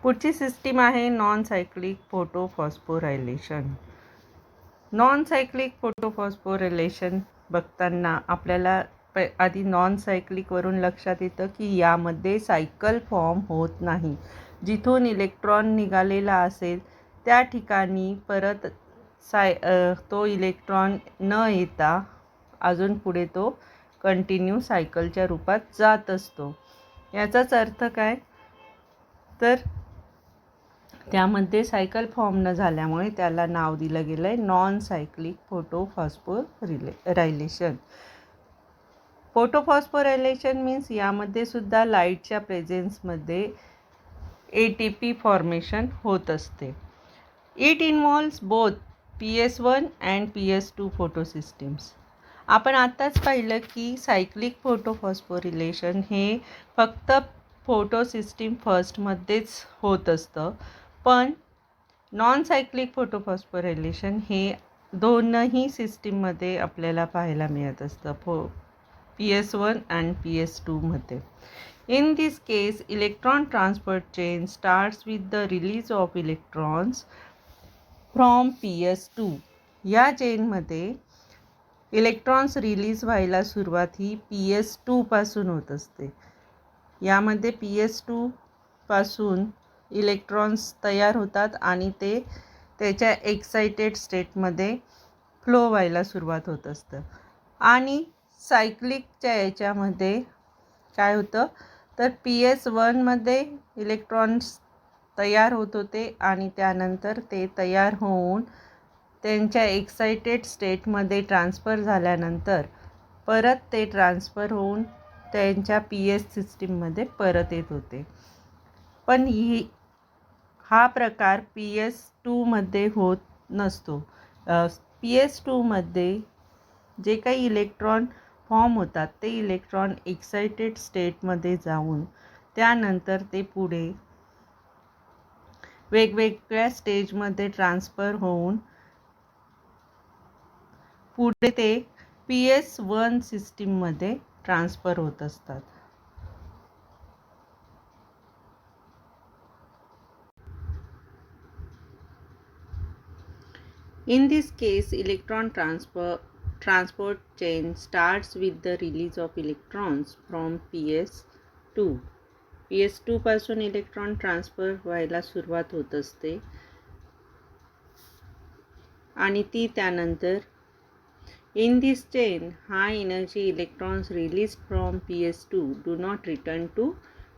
पुढची सिस्टीम आहे non cyclic फोटोफॉस्फोरायलेशन. Non cyclic फोटोफॉस्फोरायलेशन बघताना आपल्याला आधी नॉन सायक्लिकवरून लक्षात येतं की यामध्ये सायकल फॉर्म होत नाही. जिथून इलेक्ट्रॉन निघालेला असेल त्या ठिकाणी परत तो इलेक्ट्रॉन न येता अजून पुढे तो कंटिन्यू सायकलच्या रूपात जात असतो. याचाच अर्थ काय तर त्यामध्ये सायकल फॉर्म न झाल्यामुळे त्याला नाव दिलं गेलं आहे नॉन सायक्लिक फोटोफॉस्फोरायलेशन. फोटोफॉस्फोरायलेशन मीन्स यामध्ये सुद्धा लाईटच्या प्रेझेन्समध्ये ATP फॉर्मेशन होत असते. It involves both PS1 and PS2 फोटोसिस्टीम्स. आपण आत्ताच पाहिलं की सायक्लिक फोटोफॉस्फोरिलेशन हे फक्त फोटोसिस्टीम फर्स्टमध्येच होत असतं, पण नॉन सायक्लिक फोटोफॉस्फोरायलेशन हे दोनही सिस्टीममध्ये आपल्याला पाहायला मिळत असतं, PS1 अँड PS2 मध्ये. In this case, electron transport chain starts with the release of electrons from PS2. या चेनमध्ये इलेक्ट्रॉन्स रिलीज व्हायला सुरुवात ही PS2 पासून होत असते. यामध्ये PS2 पासून इलेक्ट्रॉन्स तयार होतात आणि ते त्याच्या एक्साइटेड स्टेटमध्ये फ्लो व्हायला सुरुवात होत असतं. आणि सायक्लिकच्या याच्यामध्ये काय होतं तर PS1 मध्ये इलेक्ट्रॉन्स तयार होत होते आणि त्यानंतर ते तयार होऊन त्यांच्या एक्साइटेड स्टेटमध्ये ट्रान्सफर झाल्यानंतर परत ते ट्रान्सफर होऊन त्यांच्या PS सिस्टीममध्ये परत येत होते. पण हा प्रकार PS2 मध्ये होत नसतो. PS2 मध्ये जे काही इलेक्ट्रॉन फॉर्म होतात ते इलेक्ट्रॉन एक्साइटेड स्टेटमध्ये जाऊन त्यानंतर ते पुढे वेगवेगळ्या स्टेजमध्ये ट्रान्सफर होऊन पुढे ते PS1 सिस्टीममध्ये ट्रान्सफर होत असतात. In this case, electron transport chain starts with the release of electrons from PS2. PS2 पासून इलेक्ट्रॉन ट्रान्सफर व्हायला सुरुवात होत असते आणि ती त्यानंतर in this chain, high energy electrons released from PS2 do not return to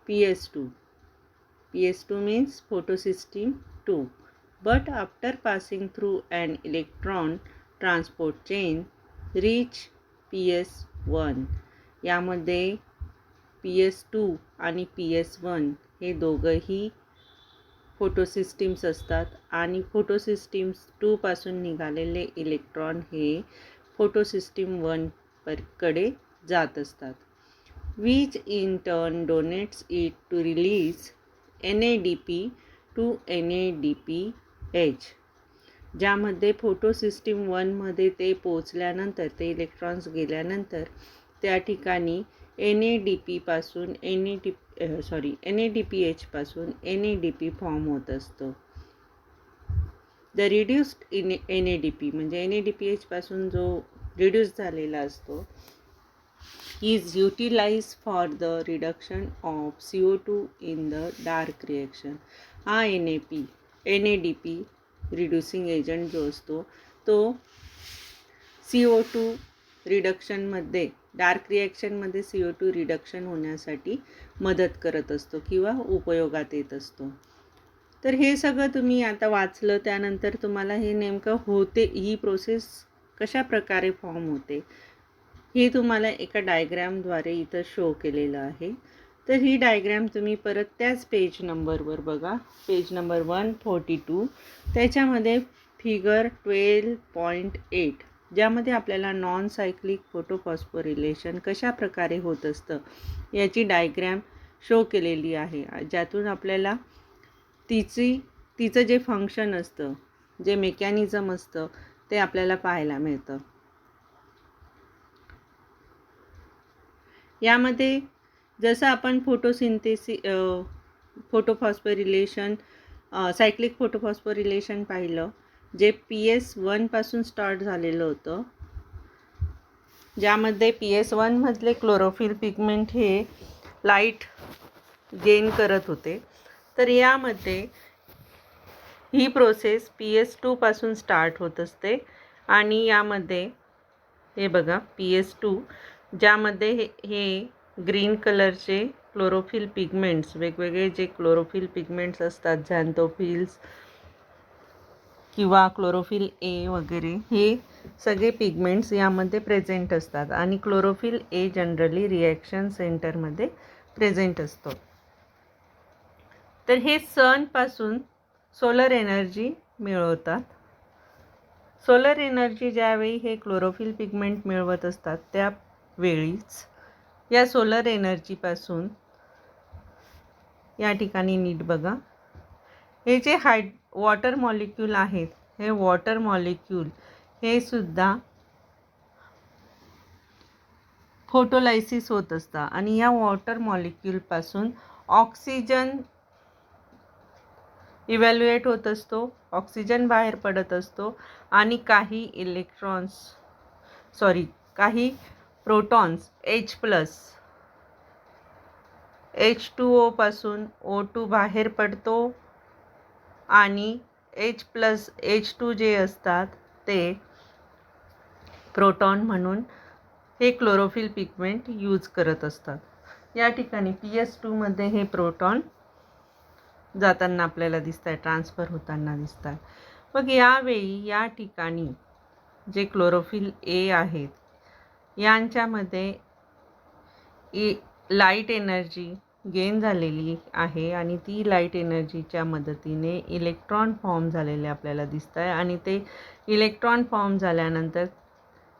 PS2. PS2 means photosystem 2. But after passing through an electron transport chain, reach PS1. यामध्ये PS2 आणि PS1 हे दोघंही फोटोसिस्टीम्स असतात आणि फोटोसिस्टीम्स 2 पासून निघालेले इलेक्ट्रॉन हे फोटोसिस्टीम 1 कडे जात असतात, which in turn donates it to release NADP to NADPH. ज्यामध्ये फोटोसिस्टीम 1 मध्ये ते पोचल्यानंतर ते इलेक्ट्रॉन्स गेल्यानंतर त्या ठिकाणी NADP पासून NADPH पासून NADP फॉर्म होत असतो. द रिड्यूस्ड NADP म्हणजे NADPH पासून जो रिड्यूस झालेला असतो is utilized for the reduction of CO2 in the dark reaction. हा NADP रिड्यूसिंग एजंट जो असतो तो CO2 रिडक्शनमध्ये डार्क रिॲक्शनमध्ये CO2 रिडक्शन होण्यासाठी मदत करत असतो किंवा उपयोगात येत असतो. तर हे सगळं तुम्ही आता वाचलं त्यानंतर तुम्हाला हे नेमकं होते ही प्रोसेस कशा प्रकारे फॉर्म होते हे तुम्हाला एका डायग्रॅमद्वारे इथं शो केलेलं आहे. तर ही डायग्रॅम तुम्ही परत त्याच पेज नंबरवर बघा, पेज नंबर 142. त्याच्यामध्ये फिगर 12.8 ज्यामध्ये आपल्याला नॉन सायक्लिक फोटोफॉस्फोरिलेशन कशा प्रकारे होत असतं याची डायग्रॅम शो केलेली आहे, ज्यातून आपल्याला तिचं जे फंक्शन असतं, जे मेकॅनिझम असतं ते आपल्याला पाहायला मिळतं. यामध्ये जसं आपण फोटोफॉस्फोरिलेशन सायक्लिक फोटोफॉस्फोरिलेशन पाहिलं, जे PS1 पासून स्टार्ट झालेलं होतं, ज्यामध्ये PS1 मधले क्लोरोफिल पिगमेंट हे लाईट गेन करत होते. तर यामध्ये ही प्रोसेस PS2 पासून स्टार्ट होत असते आणि यामध्ये हे बघा PS2, ज्यामध्ये हे ग्रीन कलरचे क्लोरोफिल पिगमेंट्स, वेगवेगळे जे क्लोरोफिल पिगमेंट्स असतात, झॅन्थोफिल्स किंवा क्लोरोफिल ए वगैरे, हे सगळे पिगमेंट्स यामध्ये प्रेझेंट असतात आणि क्लोरोफिल ए जनरली रिॲक्शन सेंटरमध्ये प्रेझेंट असतो. तर हे सनपासून सोलर एनर्जी मिळवतात. सोलर एनर्जी ज्यावेळी हे क्लोरोफिल पिगमेंट मिळवत असतात त्यावेळीच या सोलर एनर्जीपासून, या ठिकाणी नीट बघा, हे जे वॉटर मॉलिक्यूल आहेत, हे वॉटर मॉलिक्यूल हे सुद्धा फोटोलायसिस होत असतं आणि या वॉटर मॉलिक्यूलपासून ऑक्सिजन इव्हॅल्युएट होत असतो, ऑक्सिजन बाहेर पडत असतो आणि काही प्रोटॉन्स H2O पासून O2 बाहेर पडतो आणि H2 जे असतात ते प्रोटॉन म्हणून हे क्लोरोफिल पिगमेंट यूज करत असतात. या ठिकाणी PS2 मध्ये हे प्रोटॉन जाताना आपल्याला दिसत आहे, ट्रान्सफर होताना दिसत आहे. मग यावेळी या ठिकाणी जे क्लोरोफिल ए आहेत यांच्यामध्ये लाईट एनर्जी गेन झालेली आहे आणि ती लाईट एनर्जीच्या मदतीने इलेक्ट्रॉन फॉर्म झालेले आपल्याला दिसत आहे आणि ते इलेक्ट्रॉन फॉर्म झाल्यानंतर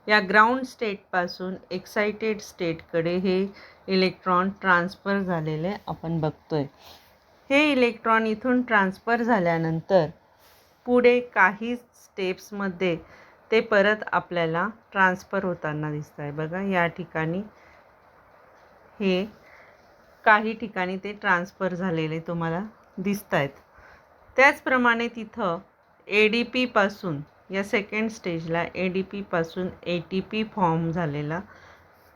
या ग्राउंड स्टेटपासून एक्साइटेड स्टेटकडे हे इलेक्ट्रॉन ट्रान्सफर झालेले आपण बघतोय. हे इलेक्ट्रॉन इथून ट्रान्सफर झाल्यानंतर पुढे काही स्टेप्समध्ये ते परत आपल्याला ट्रान्सफर होताना दिसत आहे. बघा, या ठिकाणी हे काही ठिकाणी ते ट्रान्सफर झालेले तुम्हाला दिसत आहेत. त्याचप्रमाणे तिथं ADP पासून, या सेकंड स्टेजला ADP पासून ATP फॉर्म झालेला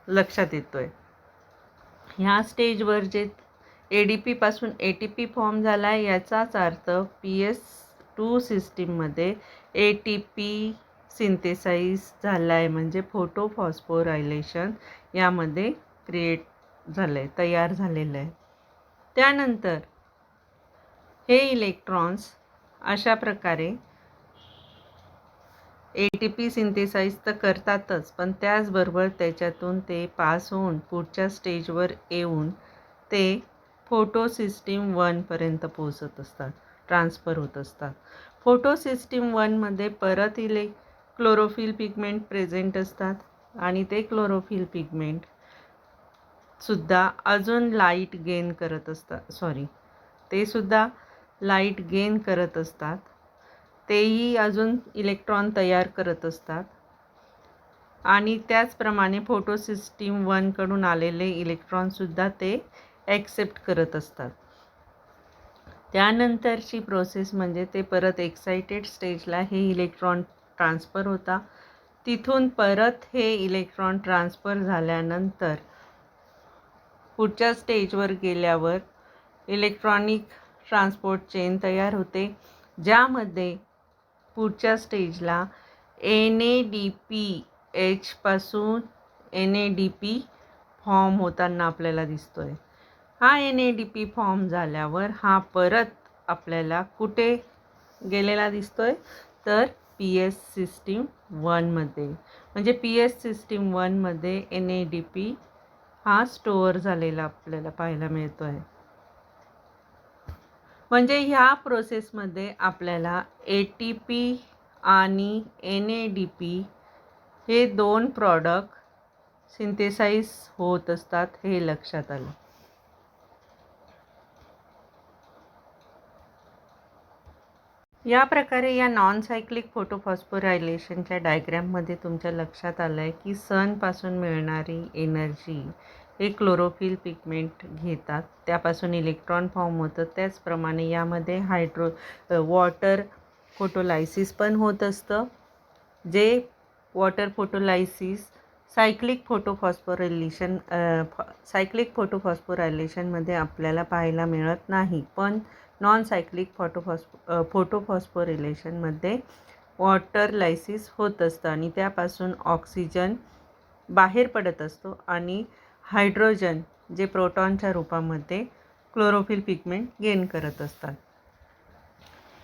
लक्षात येतोय. ह्या स्टेजवर जे ADP पासून ATP फॉर्म झाला आहे याचाच अर्थ PS2 सिस्टीममध्ये ATP सिंथेसाइज झाला आहे, म्हणजे फोटोफॉस्फोरायलेशन यामध्ये क्रिएट झालं आहे, तयार झालेलं आहे. त्यानंतर हे इलेक्ट्रॉन्स अशा प्रकारे ATP सिंथेसाइज तर करतातच, पण त्याचबरोबर त्याच्यातून ते पास होऊन पुढच्या स्टेजवर येऊन ते फोटो सिस्टीम 1 पर्यंत पोहोचत असतात, ट्रान्सफर होत असतात. फोटो सिस्टीम 1 मध्ये परत क्लोरोफिल पिगमेंट प्रेझेंट असतात आणि ते क्लोरोफिल पिगमेंट सुद्धा अजून लाईट गेन करत असतात, ते सुद्धा लाईट गेन करत असतात, तेही अजून इलेक्ट्रॉन तयार करत असतात आणि त्याचप्रमाणे फोटो सिस्टीम 1 कडून आलेले इलेक्ट्रॉनसुद्धा ते ॲक्सेप्ट करत असतात. त्यानंतरची प्रोसेस म्हणजे ते परत एक्साइटेड स्टेजला हे इलेक्ट्रॉन ट्रान्सफर होता. तिथून परत हे इलेक्ट्रॉन ट्रान्सफर झाल्यानंतर पुढच्या स्टेजवर गेल्यावर इलेक्ट्रॉनिक ट्रान्सपोर्ट चेन तयार होते, ज्यामध्ये पुढच्या स्टेजला NADPH पासून NADP फॉर्म होताना आपल्याला दिसतोय. हा NADP फॉर्म झाल्यावर हा परत आपल्याला कुठे गेलेला दिसतोय, तर PS सिस्टीम 1 मध्ये, म्हणजे PS सिस्टीम 1 मध्ये NADP हा स्टोअर झालेला आपल्याला पाहायला मिळतो आहे. म्हणजे ह्या प्रोसेसमध्ये आपल्याला ATP आणि NADP हे 2 प्रॉडक्ट सिंथेसाइज होत असतात, हे लक्षात आलं. या प्रकारे या नॉन सायक्लिक फोटोफॉस्फोरायलेशनच्या डायग्रॅममध्ये तुमच्या लक्षात आलं आहे की सनपासून मिळणारी एनर्जी हे क्लोरोफिल पिगमेंट घेतात, त्यापासून इलेक्ट्रॉन फॉर्म होतं. त्याचप्रमाणे यामध्ये वॉटर फोटोलायसिस पण होत असतं, जे वॉटर फोटोलायसिस सायक्लिक फोटोफॉस्फोरायलेशनमध्ये आपल्याला पाहायला मिळत नाही, पण नॉन सायक्लिक फोटोफॉस्फोरिलेशनमध्ये वॉटर लायसिस होत असतं आणि त्यापासून ऑक्सिजन बाहेर पडत असतो आणि हायड्रोजन जे प्रोटॉनच्या रूपामध्ये क्लोरोफिल पिगमेंट गेन करत असतात.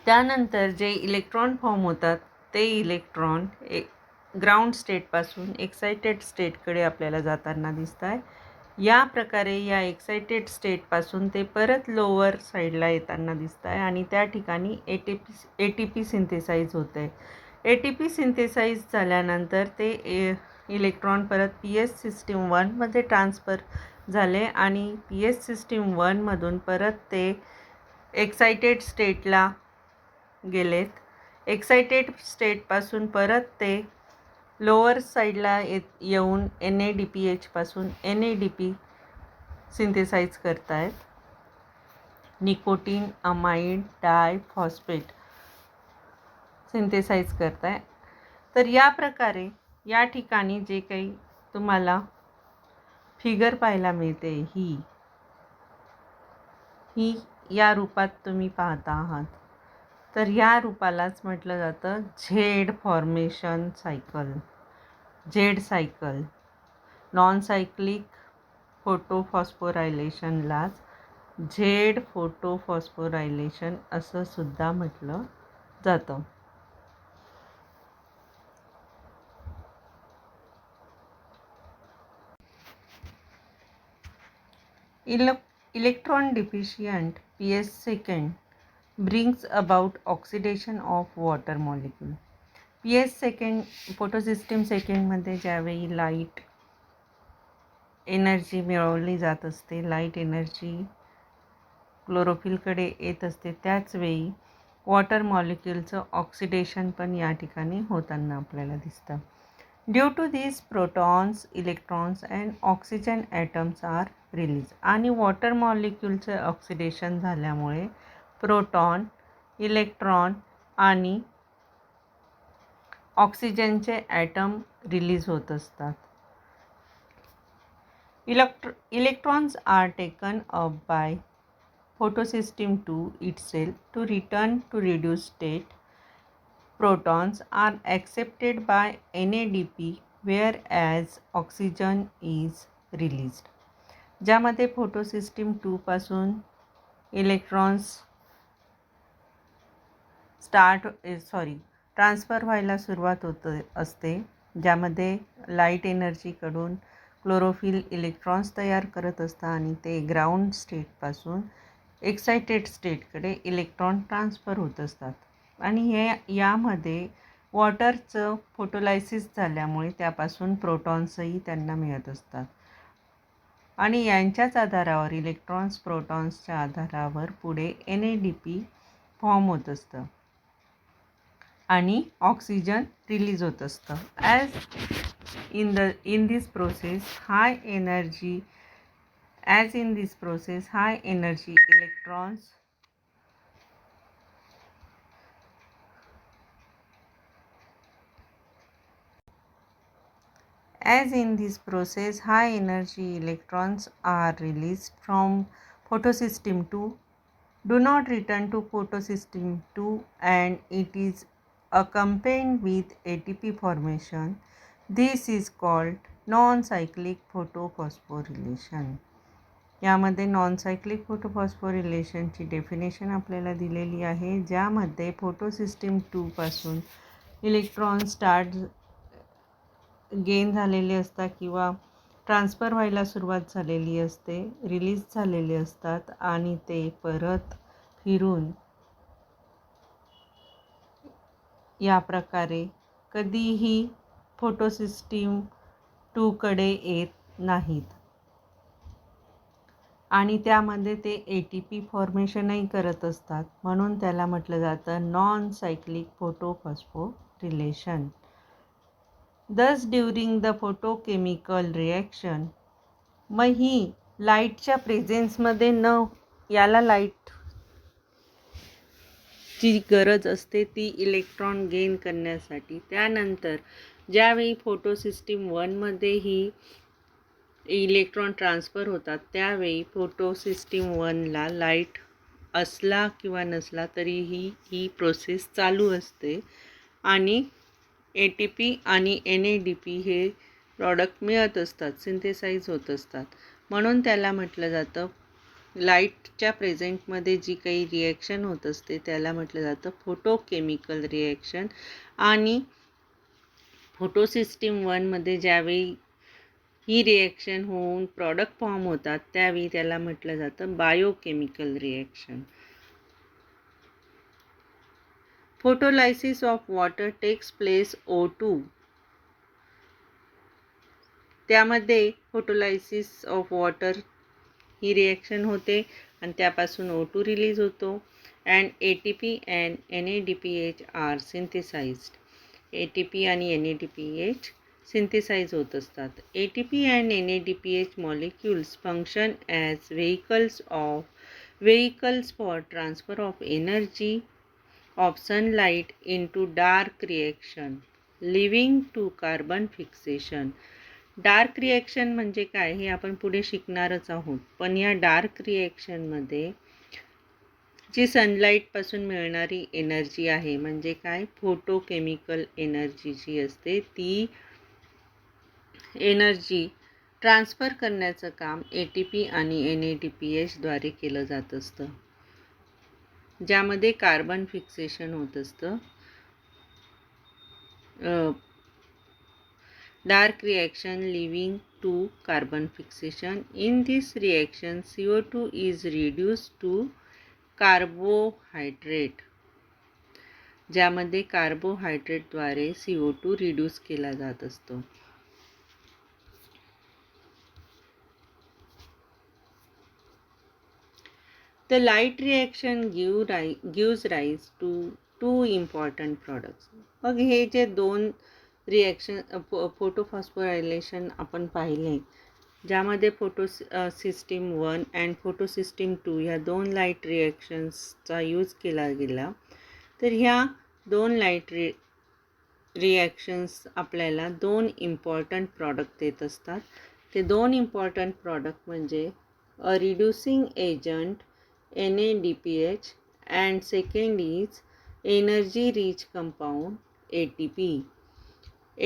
त्यानंतर जे इलेक्ट्रॉन फॉर्म होतात ते इलेक्ट्रॉन ग्राउंड स्टेटपासून एक्सायटेड स्टेटकडे आपल्याला जाताना दिसत आहे. या प्रकारे या एक्सायटेड स्टेटपासून ते परत लोअर साईडला येताना दिसत आहे आणि त्या ठिकाणी ए टी पी सिंथेसाईज होतं आहे. ए टी पी सिंथेसाईज झाल्यानंतर ते इलेक्ट्रॉन परत पी एस सिस्टीम 1मध्ये ट्रान्सफर झाले आणि पी एस सिस्टीम 1मधून परत ते एक्सायटेड स्टेटला गेलेत. एक्सायटेड स्टेटपासून परत ते लोअर साईडला येऊन NADPHपासून NADP सिंथेसाईज करत आहेत, निकोटीन अमाइड डायफॉस्फेट सिंथेसाईज करत आहे. तर या प्रकारे या ठिकाणी जे काही तुम्हाला फिगर पाहायला मिळते ही या रूपात तुम्ही पाहता आहात. तर या रूपालाच म्हटलं जातं Z formation cycle, Z cycle. Non cyclic फोटोफॉस्फोरायलेशनलाच झेड फोटोफॉस्फोरायलेशन असं सुद्धा म्हटलं जातं. Electron deficient PS second brings about oxidation of water molecule. PS second photosystem सेकंडमध्ये ज्यावेळी लाईट एनर्जी मिळवली जात असते, लाईट एनर्जी क्लोरोफिलकडे येत असते, त्याचवेळी वॉटर मॉलिक्यूलचं ऑक्सिडेशन पण या ठिकाणी होताना आपल्याला दिसतं. Due to this protons, electrons and oxygen atoms are release. आणि वॉटर मॉलिक्यूलचं ऑक्सिडेशन झाल्यामुळे प्रोटॉन, इलेक्ट्रॉन आणि ऑक्सिजनचे ॲटम रिलीज होत असतात. Electrons are taken up by photosystem 2 itself to return to reduced state. Protons are accepted by NADP whereas oxygen is released. ज्यामध्ये फोटोसिस्टीम 2 पासून electrons transfer व्हायला सुरुवात असते, ज्यामध्ये लाईट एनर्जीकडून क्लोरोफिल इलेक्ट्रॉन्स तयार करत असतात आणि ते ग्राउंड स्टेटपासून एक्सायटेड स्टेटकडे इलेक्ट्रॉन ट्रान्सफर होत असतात. आणि यामध्ये वॉटरचं फोटोलायसिस झाल्यामुळे त्यापासून प्रोटॉन्सही त्यांना मिळत असतात आणि यांच्याच आधारावर इलेक्ट्रॉन्स प्रोटॉन्सच्या आधारावर पुढे NADP फॉर्म होत असतं आणि ऑक्सिजन रिलीज होत असतं. in this process high energy electrons As in this process high energy electrons are released from photosystem 2, do not return to photosystem 2 and it is accompanied with ATP formation. This is called non-cyclic photophosphorylation. यामध्ये non cyclic फोटोफॉस्फोरिलेशनची definition आपल्याला दिलेली आहे, ज्यामध्ये फोटोसिस्टीम 2 पासून electron gain झालेले असतात किंवा transfer व्हायला सुरुवात झालेली असते, रिलीज झालेले असतात आणि ते परत फिरून या प्रकारे कधीही फोटोसिस्टीम 2कडे येत नाहीत आणि त्यामध्ये ते ATP फॉर्मेशनही करत असतात, म्हणून त्याला म्हटलं जातं non cyclic photophosphorylation. Thus during the photochemical reaction मग ही लाईटच्या प्रेझेन्समध्ये याला लाईट ची गरज असते ती इलेक्ट्रॉन गेन करण्यासाठी. त्यानंतर ज्यावेळी फोटो सिस्टीम 1मध्ये ही इलेक्ट्रॉन ट्रान्सफर होतात त्यावेळी फोटो सिस्टीम 1ला लाईट असला किंवा नसला तरीही ही प्रोसेस चालू असते आणि ATP आणि NADP हे प्रॉडक्ट मिळत असतात, सिंथेसाइज होत असतात. म्हणून त्याला म्हटलं जातं, लाईटच्या प्रेझेंटमध्ये जी काही रिॲक्शन होत असते त्याला म्हटलं जातं फोटोकेमिकल रिॲक्शन. आणि फोटो सिस्टीम 1मध्ये ज्यावेळी ही रिॲक्शन होऊन प्रॉडक्ट फॉर्म होतात त्यावेळी त्याला म्हटलं जातं biochemical reaction. Photolysis of water takes place O2. त्यामध्ये फोटोलायसिस ऑफ वॉटर ही रिॲक्शन होते आणि त्यापासून O2 रिलीज होतो. And ATP and NADPH are synthesised. ATP आणि NADPH सिंथेसाइज होत असतात. ATP and NADPH molecules function as vehicles for transfer of energy of sunlight into dark reaction leading to carbon fixation. Dark reaction म्हणजे काय हे आपण पुढे शिकणारच आहोत. पण या डार्क रिॲक्शनमध्ये जी सनलाईटपासून मिळणारी एनर्जी आहे म्हणजे काय, फोटोकेमिकल एनर्जी जी असते ती एनर्जी ट्रान्सफर करण्याचं काम ATP आणि NADPH द्वारे केलं जात असतं, ज्यामध्ये कार्बन फिक्सेशन होत असतं. Dark reaction living to carbon fixation. In this reaction CO2 is reduced to carbohydrate, ज्यामध्ये कार्बोहायड्रेटद्वारे CO2 रिड्यूस केला जात असतो. The light reaction gives rise to two important products. मग हे जे दोन रिॲक्शन फोटोफॉस्फोरायलेशन आपण पाहिले, ज्यामध्ये सिस्टीम 1 अँड फोटो सिस्टीम 2 ह्या दोन लाईट रिॲक्शन्सचा यूज केला गेला. तर ह्या दोन लाईट रिॲक्शन्स आपल्याला दोन इम्पॉर्टंट प्रॉडक्ट देत असतात. ते दोन इम्पॉर्टंट प्रॉडक्ट म्हणजे a reducing agent NADPH and second is energy rich compound ATP.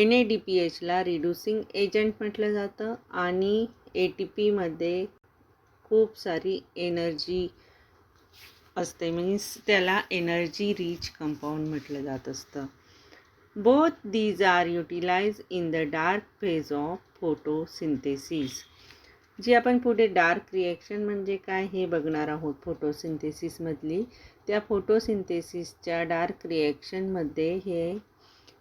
NADPHला रिड्युसिंग एजंट म्हटलं जातं आणि ATPमध्ये खूप सारी एनर्जी असते, मीन्स त्याला एनर्जी रिच कंपाऊंड म्हटलं जात असतं. Both these are utilize in the dark phase of photosynthesis. जी आपण पुढे डार्क रिॲक्शन म्हणजे काय हे बघणार आहोत फोटोसिंथेसिसमधली. त्या फोटोसिंथेसिसच्या डार्क रिॲक्शनमध्ये हे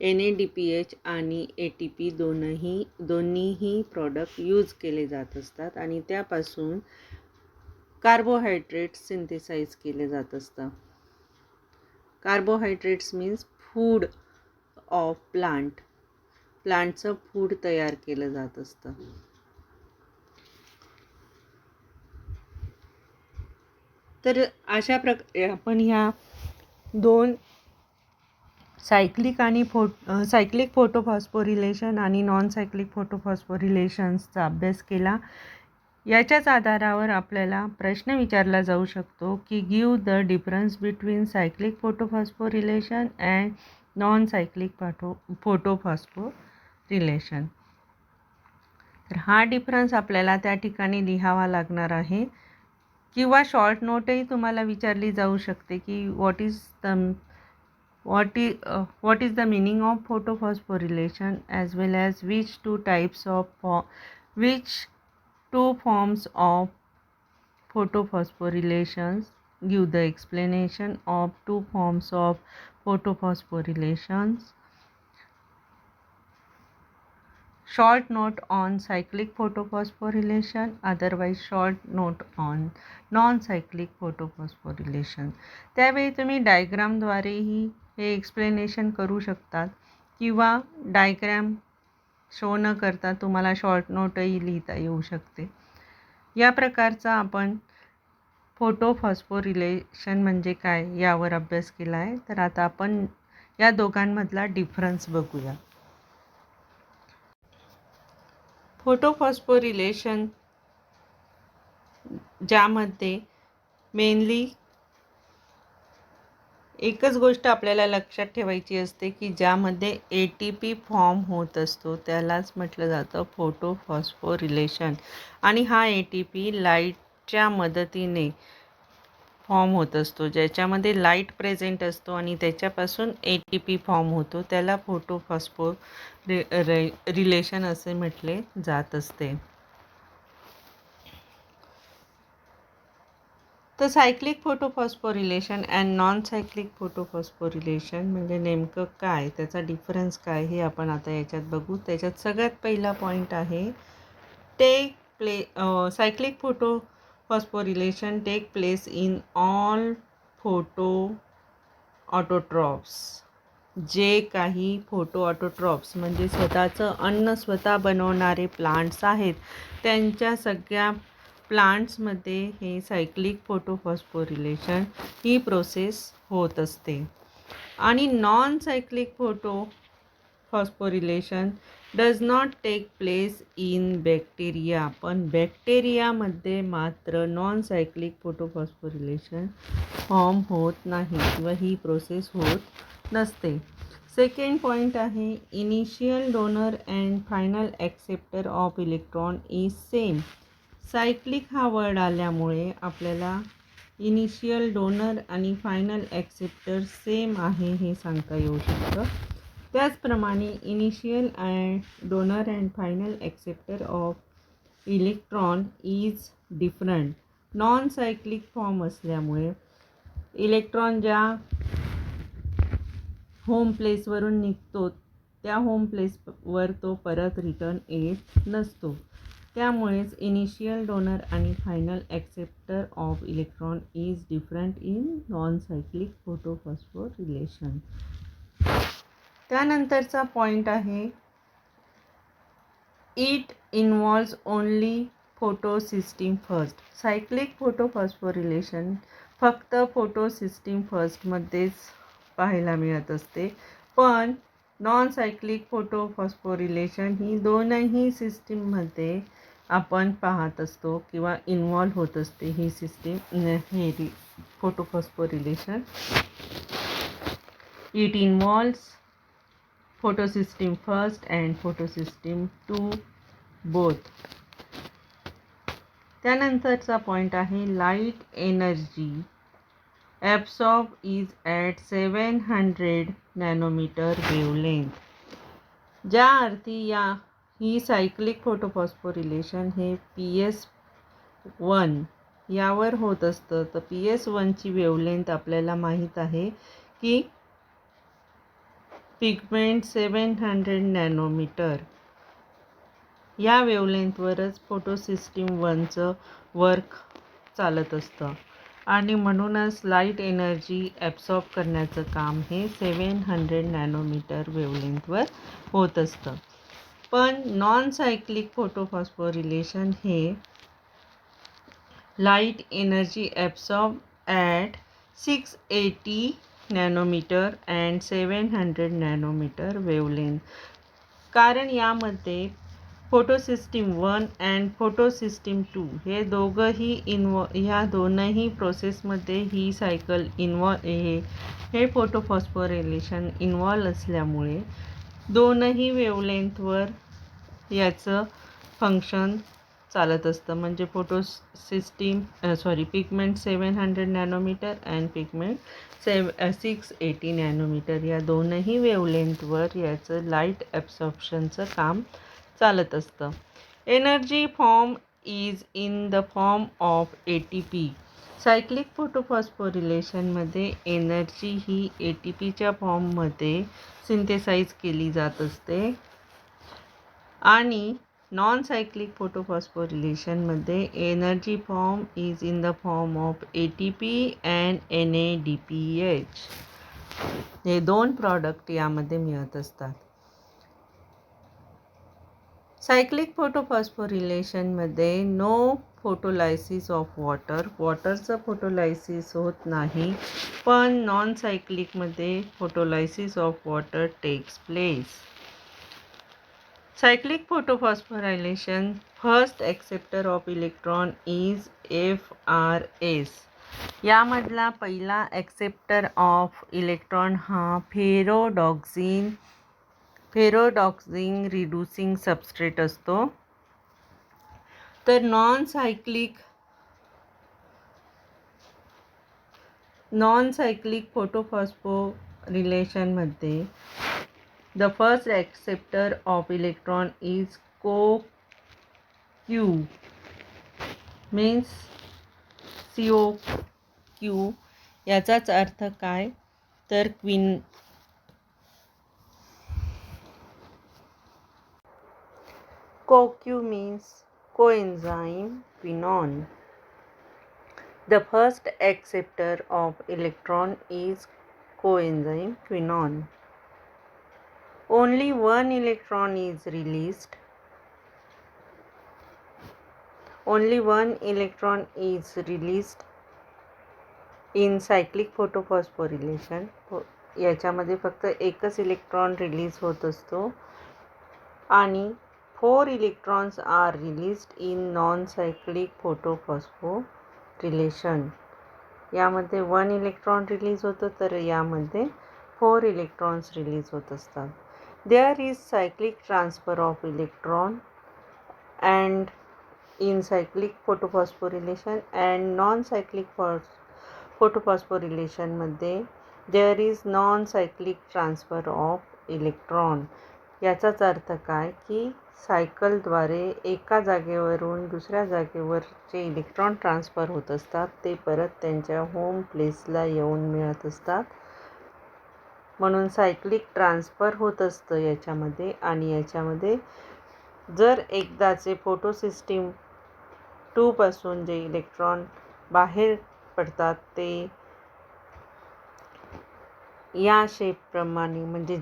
NADPH आणि ATP दोन्हीही प्रॉडक्ट यूज केले जात असतात आणि त्यापासून कार्बोहायड्रेट्स सिंथेसाइज केले जात असतात. कार्बोहायड्रेट्स मीन्स फूड ऑफ प्लांटचं फूड तयार केलं जात असतं. तर अशा प्रकारे आपण ह्या दोन सायक्लिक फोटोफॉस्फोरिलेशन आणि नॉन सायक्लिक फोटोफॉस्फोरिलेशन्सचा अभ्यास केला. याच्याच आधारावर आपल्याला प्रश्न विचारला जाऊ शकतो की give the difference between cyclic photophosphorylation and non cyclic photophosphorylation. तर हा डिफरन्स आपल्याला त्या ठिकाणी लिहावा लागणार आहे किंवा शॉर्ट नोटही तुम्हाला विचारली जाऊ शकते की what is the meaning of photophosphorylation as well as which two forms of photophosphorylations. Give the explanation of two forms of photophosphorylations. Short note on cyclic photophosphorylation, otherwise short note on non-cyclic photophosphorylation. त्यावेळी तुम्ही डायग्रामद्वारेही हे explanation करू शकतात किंवा diagram show न करता तुम्हाला short नोटही लिहिता येऊ शकते. या प्रकारचा आपण फोटोफॉस्फोरिलेशन म्हणजे काय यावर अभ्यास केला आहे. तर आता आपण या दोघांमधला डिफरन्स बघूया. फोटोफॉस्फोरिलेशन ज्यामध्ये मेनली एकच गोष्ट आपल्याला लक्षात ठेवायची असते की ज्यामध्ये ATP फॉर्म होत असतो त्यालाच म्हटलं जातं फोटोफॉस्फोरिलेशन. आणि हा ATP लाईटच्या मदतीने फॉर्म होत असतो. ज्याच्यामध्ये लाईट प्रेझेंट असतो आणि त्याच्यापासून ATP फॉर्म होतो त्याला रिलेशन असे म्हटले जात असते. तर cyclic photophosphorylation and non cyclic photophosphorylation म्हणजे नेमकं काय, त्याचा डिफरन्स काय हे आपण आता याच्यात बघू. त्याच्यात सगळ्यात पहिला पॉईंट आहे cyclic photophosphorylation take place in all photo autotrophs. जे काही फोटो ऑटोट्रॉप्स म्हणजे स्वतःचं अन्न स्वतः बनवणारे प्लांट्स आहेत त्यांच्या सगळ्या प्लांट्समध्ये हे सायक्लिक फोटोफॉस्फोरिलेशन ही प्रोसेस होत असते. आणि non cyclic photophosphorylation does not take place in bacteria. पण बॅक्टेरियामध्ये मात्र नॉन सायक्लिक फोटोफॉस्फोरिलेशन फॉर्म होत नाही किंवा ही प्रोसेस होत नसते. सेकंड पॉईंट आहे initial donor and final acceptor of electron is same. Cyclic हा वर्ड आल्यामुळे आपल्याला इनिशियल डोनर आणि फायनल ॲक्सेप्टर सेम आहे हे सांगता येऊ शकतं. त्याचप्रमाणे initial donor and final acceptor of electron is different. Non cyclic form असल्यामुळे इलेक्ट्रॉन ज्या होम प्लेसवरून निघतो त्या होम प्लेसवर तो परत रिटर्न येत नसतो. त्यामुळेच इनिशियल डोनर आणि final acceptor of electron is different in non cyclic photophosphorylation. त्यानंतरचा पॉईंट आहे it involves only photosystem first. Cyclic photophosphorylation फक्त फोटोसिस्टीम फर्स्टमध्येच पाहायला मिळत असते. पण नॉन सायक्लिक फोटोफॉस्फोरिलेशन ही दोनही सिस्टीममध्ये आपण पाहत असतो किंवा इन्व्हॉल्व होत असते ही सिस्टीम हे photophosphorylation. It involves photosystem first and photosystem 2 both. त्यानंतरचा पॉईंट आहे light energy absorb is at 700 nanometre wavelength. ज्या अर्थी ही सायक्लिक फोटोफॉस्फोरिलेशन हे PS1 यावर होत असतं. तर PS1ची वेवलेंथ आपल्याला माहीत आहे की पिगमेंट 700 नॅनोमीटर या वेवलेंथवरच फोटोसिस्टीम 1चं वर्क चालत असतं. आणि म्हणूनच लाईट एनर्जी ॲब्सॉर्ब करण्याचं काम हे 700 नॅनोमीटर वेवलेंथवर होत असतं. पण नॉन सायक्लिक फोटोफॉस्फोरिलेशन हे light energy absorb at 680 nanometre and 700 nanometre wavelength. कारण यामध्ये फोटोसिस्टीम 1 अँड फोटोसिस्टीम 2 हे दोघंही ह्या दोनही प्रोसेसमध्ये ही सायकल हे फोटोफॉस्फोरिलेशन इन्व्हॉल्व असल्यामुळे दोनही वेवलेंथवर याचं फंक्शन चालत असतं. म्हणजे pigment 700 nanometer and pigment 680 nanometer या दोनही वेवलेंथवर याचं लाईट ॲब्सॉर्प्शनचं काम चालत असतं. Energy form is in the form of ATP. Cyclic फोटोफॉस्फोरिलेशनमध्ये एनर्जी ही ATPच्या फॉर्ममध्ये सिंथेसाइज केली जात असते. आणि नॉन सायक्लिक फोटोफॉस्फोरिलेशनमध्ये energy form is in the form of ATP and NADPH. हे दोन प्रॉडक्ट यामध्ये मिळत असतात. सायक्लिक फोटोफॉस्फोरिलेशनमध्ये नो फोटोलायसिस ऑफ वॉटर, वॉटरचं फोटोलायसिस होत नाही, पण नॉन सायक्लिकमध्ये photolysis of water takes place. Cyclic photophosphorylation first acceptor of electron is FRS. यामधला पहिला एक्सेप्टर ऑफ इलेक्ट्रॉन हा फेरोडॉक्सिन रिड्यूसिंग सबस्ट्रेट असतो. तर नॉन सायक्लिक फोटोफॉस्फोरिलेशनमध्ये the first acceptor of electron is COQ means COQ. याचाच अर्थ काय तर COQ means coenzyme quinone. The first acceptor of electron is coenzyme quinone. Only one electron is released. In cyclic photophosphorylation. याच्यामध्ये फक्त एकच electron release होत असतो आणि 4 electrons are released in non-cyclic photophosphorilation. यामध्ये 1 इलेक्ट्रॉन रिलीज होतो तर यामध्ये 4 इलेक्ट्रॉन्स रिलीज होत असतात. There is cyclic transfer of electron and in cyclic photophosphorylation and non-cyclic photophosphorylation मध्ये there is non-cyclic transfer of electron. याचाच अर्थ काय की सायकलद्वारे एका जागेवरून दुसऱ्या जागेवर जे इलेक्ट्रॉन ट्रान्सफर होत असतात ते परत त्यांच्या होम प्लेसला येऊन मिळत असतात. म्हणून सायक्लिक ट्रान्सफर होत असतं याच्यामध्ये. आणि याच्यामध्ये जर एकदाचे फोटोसिस्टीम 2 पासून जे इलेक्ट्रॉन बाहेर पडतात ते या शेपप्रमाणे म्हणजे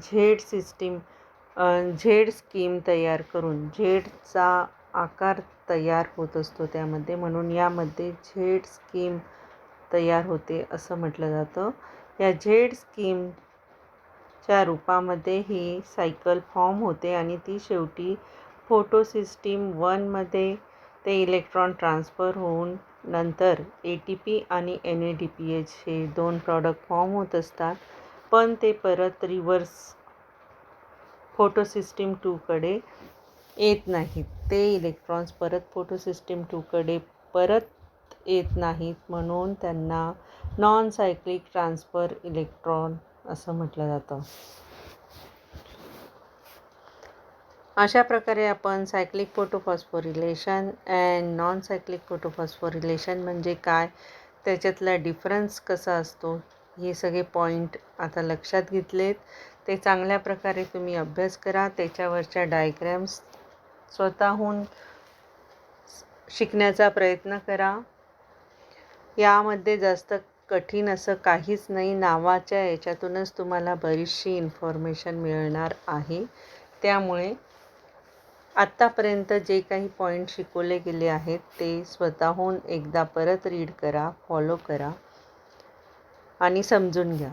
झेड स्कीम तयार करून झेडचा आकार तयार होत असतो त्यामध्ये. म्हणून यामध्ये झेड स्कीम तयार होते असं म्हटलं जातं. या झेड स्कीमच्या रूपामध्ये ही सायकल फॉर्म होते आणि ती शेवटी फोटोसिस्टीम 1 मध्ये ते इलेक्ट्रॉन ट्रान्सफर होऊन नंतर ATP आणि NADPH हे 2 प्रॉडक्ट फॉर्म होत असतात. पण ते परत रिव्हर्स फोटोसिस्टीम 2 कडे येत नाहीत. ते इलेक्ट्रॉन्स परत फोटोसिस्टीम 2 कडे परत येत नाहीत. म्हणून त्यांना नॉन सायक्लिक ट्रान्सफर इलेक्ट्रॉन असं म्हटलं जातं. अशा प्रकारे आपण cyclic photophosphorylation and non cyclic photophosphorylation म्हणजे काय, त्याच्यातला डिफरन्स कसा असतो, हे सगळे पॉईंट आता लक्षात घेतलेत. ते चांगल्या प्रकारे तुम्ही अभ्यास करा. त्याच्यावरच्या डायग्रॅम्स स्वतःहून शिकण्याचा प्रयत्न करा. यामध्ये जास्त कठीण असं काहीच नाही. नावाच्या याच्यातूनच तुम्हाला बरीचशी इन्फॉर्मेशन मिळणार आहे. त्यामुळे आत्तापर्यंत जे काही पॉईंट शिकवले गेले आहेत ते स्वतःहून एकदा परत रीड करा, फॉलो करा आणि समजून घ्या.